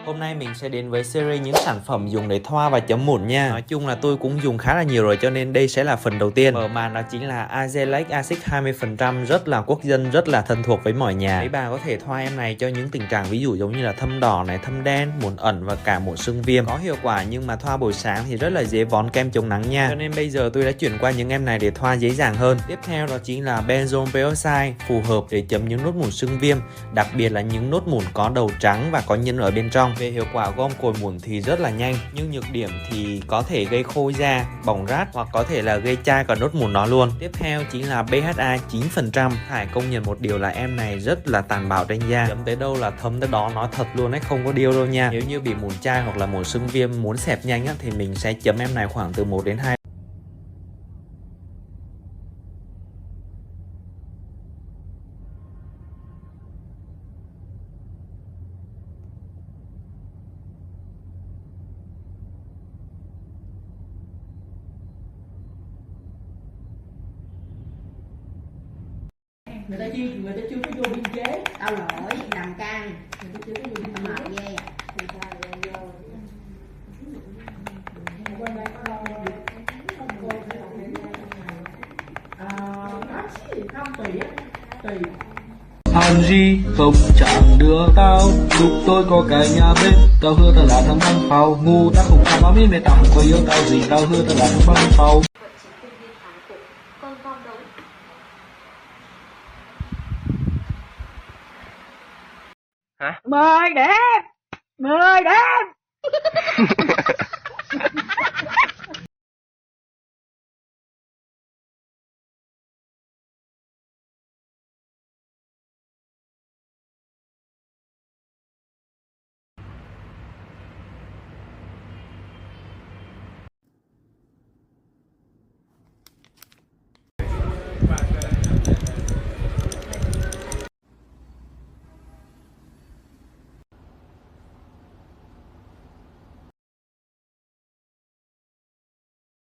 Hôm nay mình sẽ đến với series những sản phẩm dùng để thoa và chấm mụn nha. Nói chung là tôi cũng dùng khá là nhiều rồi cho nên đây sẽ là phần đầu tiên. Mở màn đó chính là Azelaic Acid 20%, rất là quốc dân, rất là thân thuộc với mọi nhà. Mấy bà có thể thoa em này cho những tình trạng ví dụ giống như là thâm đỏ này, thâm đen, mụn ẩn và cả mụn sưng viêm. Có hiệu quả nhưng mà thoa buổi sáng thì rất là dễ vón kem chống nắng nha. Cho nên bây giờ tôi đã chuyển qua những em này để thoa dễ dàng hơn. Tiếp theo đó chính là Benzoyl Peroxide, phù hợp để chấm những nốt mụn sưng viêm, đặc biệt là những nốt mụn có đầu trắng và có nhân ở bên trong. Về hiệu quả gom cồi mụn thì rất là nhanh, nhưng nhược điểm thì có thể gây khô da, bỏng rát hoặc có thể là gây chai cả nốt mụn nó luôn. Tiếp theo chính là BHA 9%. Phải công nhận một điều là em này rất là tàn bạo trên da, chấm tới đâu là thấm tới đó, nói thật luôn ấy, không có điêu đâu nha. Nếu như bị mụn chai hoặc là mụn sưng viêm muốn xẹp nhanh á, thì mình sẽ chấm em này khoảng từ 1 đến 2. Người ta chưa có vô biên chế. Đau lỗi, nằm căng, Người ta chưa có vô biên chế. mệt ghê à. Bên đây có lo không cô sẽ đọc đến không tùy á, tùy. Hàn gì không chẳng đưa tao lúc tôi có cái nhà bên tao hứa tao là thằng băng phao ngu ta không tham áo mê tặng có yêu tao gì tao hứa tao là thằng băng phao. Mời đẹp, mời đẹp.